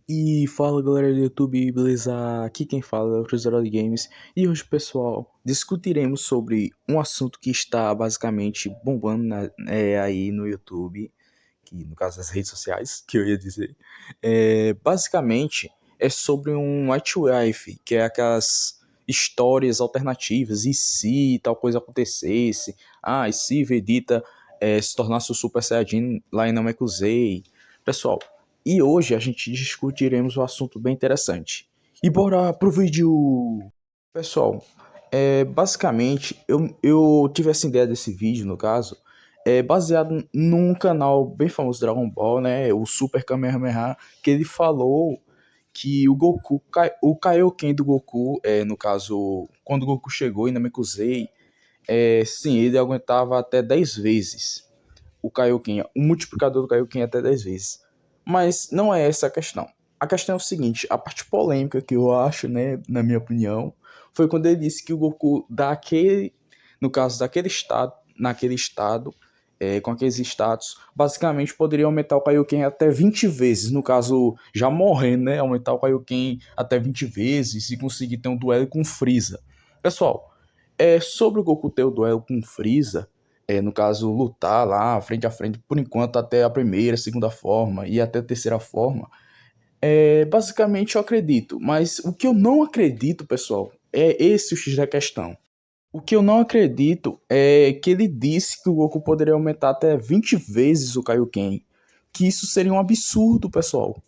E fala galera do YouTube, beleza? Aqui quem fala é o Cruzeiro de Games e hoje, pessoal, discutiremos sobre um assunto que está basicamente bombando aí no YouTube, que no caso das redes sociais, que eu ia dizer. Basicamente é sobre um What If, que é aquelas histórias alternativas, e se tal coisa acontecesse, e se Vegeta se tornasse o Super Saiyajin lá em Namekusei. Pessoal, e hoje a gente discutiremos um assunto bem interessante. E bora pro vídeo! Pessoal, basicamente eu tive essa ideia desse vídeo, no caso, baseado num canal bem famoso de Dragon Ball, né? O Super Kamehameha, que ele falou que o Goku, o Kaioken do Goku, no caso, quando o Goku chegou em Namekusei, sim, ele aguentava até 10 vezes o Kaioken, o multiplicador do Kaioken até 10 vezes. Mas não é essa a questão. A questão é o seguinte, a parte polêmica que eu acho, né, na minha opinião, foi quando ele disse que o Goku daquele, no caso daquele estado, naquele estado, com aqueles status, basicamente poderia aumentar o Kaioken até 20 vezes, no caso, já morrendo, né, aumentar o Kaioken até 20 vezes e conseguir ter um duelo com Freeza. Pessoal, sobre o Goku ter o duelo com Freeza, no caso, lutar lá frente a frente, por enquanto, até a primeira, segunda forma e até a terceira forma, basicamente eu acredito. Mas o que eu não acredito, pessoal, é esse o X da questão. O que eu não acredito é que ele disse que o Goku poderia aumentar até 20 vezes o Kaioken. Que isso seria um absurdo, pessoal.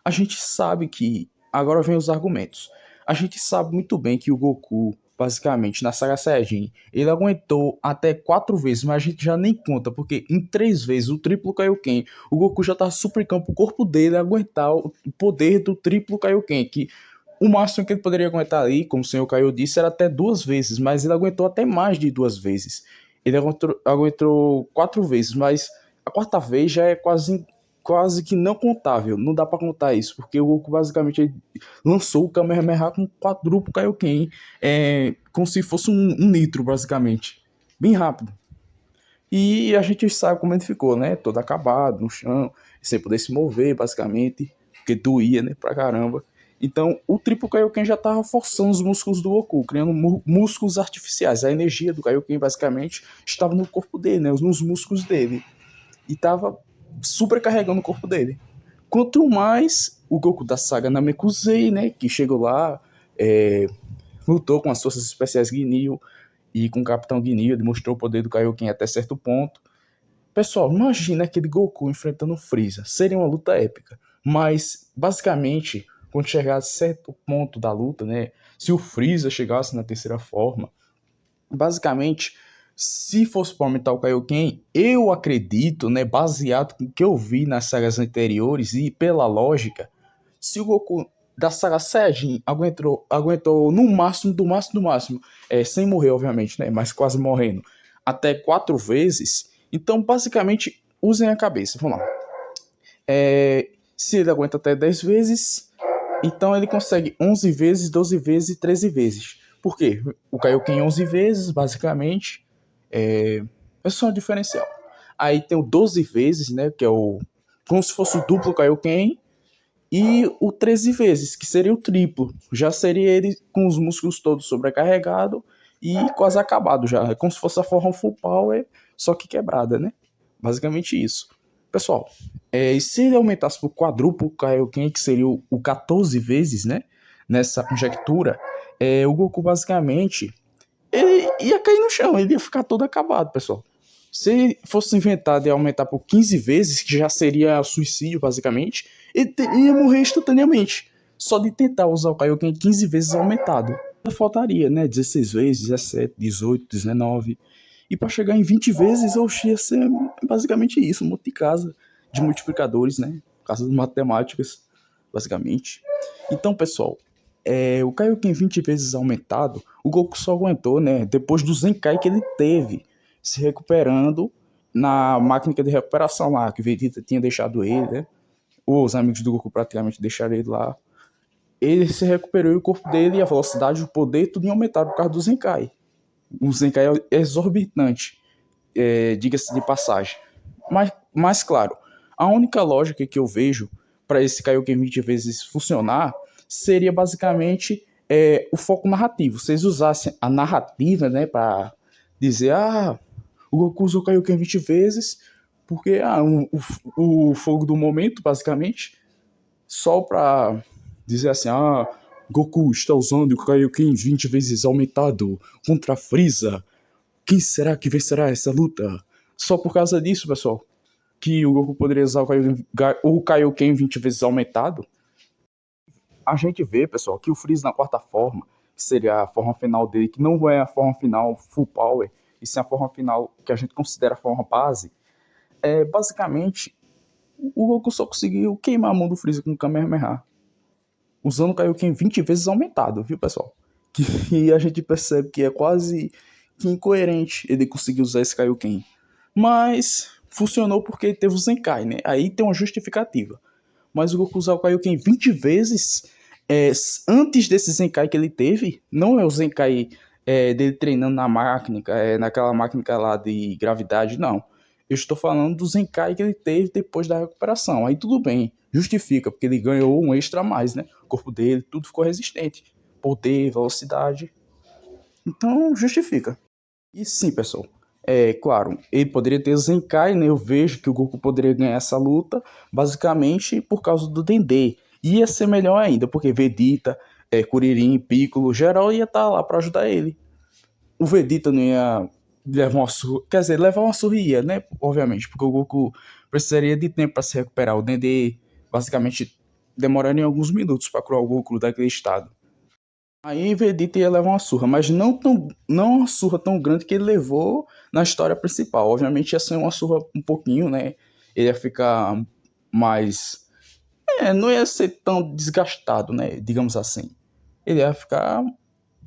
A gente sabe que. Agora vem os argumentos. A gente sabe muito bem que o Goku, basicamente, na saga Saiyajin, ele aguentou até 4 vezes, mas a gente já nem conta, porque em 3 vezes o triplo Kaioken, o Goku já tá suplicando pro corpo dele aguentar o poder do triplo Kaioken, que o máximo que ele poderia aguentar ali, como o senhor Caio disse, era até 2 vezes, mas ele aguentou até mais de 2 vezes. Ele aguentou 4 vezes, mas a quarta vez já é quase que não contável. Não dá pra contar isso, porque o Goku basicamente lançou o Kamehameha com quadruplo Kaioken, como se fosse um nitro, basicamente. Bem rápido. E a gente sabe como ele ficou, né? Todo acabado, no chão, sem poder se mover, basicamente, porque doía, né? Pra caramba. Então, o triplo Kaioken já estava forçando os músculos do Goku, criando músculos artificiais. A energia do Kaioken, basicamente, estava no corpo dele, né? Nos músculos dele. E estava supercarregando o corpo dele. Quanto mais o Goku da saga Namekusei, né? Que chegou lá, é, lutou com as forças especiais Ginyu e com o Capitão Ginyu, demonstrou o poder do Kaioken até certo ponto. Pessoal, imagina aquele Goku enfrentando o Freeza. Seria uma luta épica. Mas, basicamente, quando chegasse a certo ponto da luta, né? Se o Freeza chegasse na terceira forma, basicamente, se fosse para aumentar o Kaioken, eu acredito, né? Baseado no que eu vi nas sagas anteriores e pela lógica, se o Goku da saga Saiyajin aguentou no máximo, do máximo, do máximo, sem morrer, obviamente, né? Mas quase morrendo, até 4 vezes. Então, basicamente, usem a cabeça. Vamos lá. Se ele aguenta até 10 vezes, então ele consegue 11 vezes, 12 vezes e 13 vezes. Por quê? O Kaioken 11 vezes, basicamente, é só um diferencial. Aí tem o 12 vezes, né? Que é o. Como se fosse o duplo Kaioken, e o 13 vezes, que seria o triplo. Já seria ele com os músculos todos sobrecarregados e quase acabado já. É como se fosse a forma full power, só que quebrada, né? Basicamente isso. Pessoal, e se ele aumentasse para o quadruplo Kaioken, que seria o 14 vezes, né? Nessa conjectura, o Goku basicamente ele ia cair no chão, ele ia ficar todo acabado, pessoal. Se fosse inventado e aumentar por 15 vezes, que já seria suicídio, basicamente, ele ia morrer instantaneamente. Só de tentar usar o Kaioken 15 vezes aumentado. Faltaria, né? 16 vezes, 17, 18, 19. E para chegar em 20 vezes, ia ser basicamente isso, um monte de casa de multiplicadores, né? Casas matemáticas, basicamente. Então, pessoal, o Kaioken 20 vezes aumentado, o Goku só aguentou, né? Depois do Zenkai que ele teve, se recuperando na máquina de recuperação lá, que o Vegeta tinha deixado ele, né? Os amigos do Goku praticamente deixaram ele lá. Ele se recuperou e o corpo dele, a velocidade, o poder, tudo ia aumentar por causa do Zenkai. O Zenkai é exorbitante, diga-se de passagem. Mas, claro, a única lógica que eu vejo para esse Kaioken 20 vezes funcionar seria basicamente o foco narrativo. Vocês usassem a narrativa, né, para dizer, o Goku usou Kaioken 20 vezes porque o fogo do momento, basicamente, só para dizer assim, Goku está usando o Kaioken 20 vezes aumentado contra Freeza. Quem será que vencerá essa luta? Só por causa disso, pessoal, que o Goku poderia usar o Kaioken 20 vezes aumentado. A gente vê, pessoal, que o Freeza na quarta forma, que seria a forma final dele, que não é a forma final full power, e sim a forma final que a gente considera a forma base, basicamente o Goku só conseguiu queimar a mão do Freeza com o Kamehameha, usando o Kaioken 20 vezes aumentado, viu, pessoal? Que a gente percebe que é quase que incoerente ele conseguir usar esse Kaioken. Mas funcionou porque teve o Zenkai, né? Aí tem uma justificativa. Mas o Goku usar o Kaioken 20 vezes antes desse Zenkai que ele teve, não é o Zenkai dele treinando na máquina, naquela máquina lá de gravidade, não. Eu estou falando do Zenkai que ele teve depois da recuperação. Aí tudo bem, justifica, porque ele ganhou um extra a mais, né? O corpo dele, tudo ficou resistente. Poder, velocidade. Então, justifica. E sim, pessoal. Claro, ele poderia ter Zenkai, né? Eu vejo que o Goku poderia ganhar essa luta, basicamente por causa do Dendê. Ia ser melhor ainda, porque Vegeta, Kuririn, Piccolo, geral ia estar lá para ajudar ele. O Vegeta não ia levar uma surra, quer dizer, levar uma surria, né? Obviamente, porque o Goku precisaria de tempo para se recuperar. O Dendê, basicamente, demoraria alguns minutos para curar o Goku daquele estado. Aí Vegeta ia levar uma surra, mas não uma surra tão grande que ele levou na história principal. Obviamente ia ser uma surra um pouquinho, né? Ele ia ficar mais. Não ia ser tão desgastado, né? Digamos assim. Ele ia ficar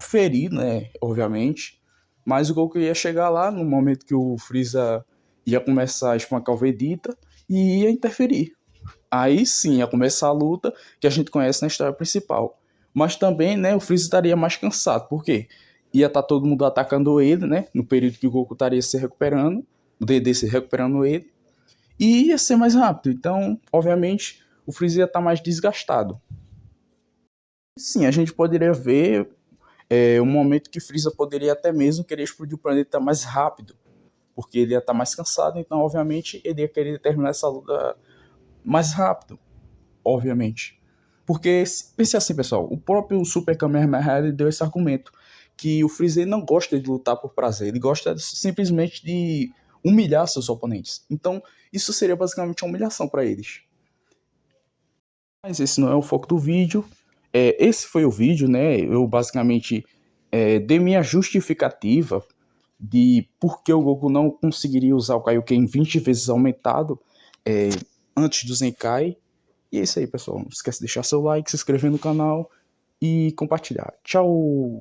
ferido, né? Obviamente. Mas o Goku ia chegar lá no momento que o Freeza ia começar a espancar o Vegeta e ia interferir. Aí sim ia começar a luta que a gente conhece na história principal. Mas também, né, o Freeza estaria mais cansado. Por quê? Ia estar todo mundo atacando ele, né? No período que o Goku estaria se recuperando, o DD se recuperando ele. E ia ser mais rápido. Então, obviamente, o Freeza ia estar mais desgastado. Sim, a gente poderia ver um momento que Freeza poderia até mesmo querer explodir o planeta mais rápido. Porque ele ia estar mais cansado, então, obviamente, ele ia querer terminar essa luta mais rápido. Obviamente. Porque, pense assim, pessoal, o próprio Super Kamehameha ele deu esse argumento, que o Freezer não gosta de lutar por prazer, ele gosta simplesmente de humilhar seus oponentes. Então, isso seria basicamente uma humilhação para eles. Mas esse não é o foco do vídeo. Esse foi o vídeo, né? Eu basicamente dei minha justificativa de por que o Goku não conseguiria usar o Kaioken 20 vezes aumentado é, antes do Zenkai. E é isso aí, pessoal. Não esquece de deixar seu like, se inscrever no canal e compartilhar. Tchau!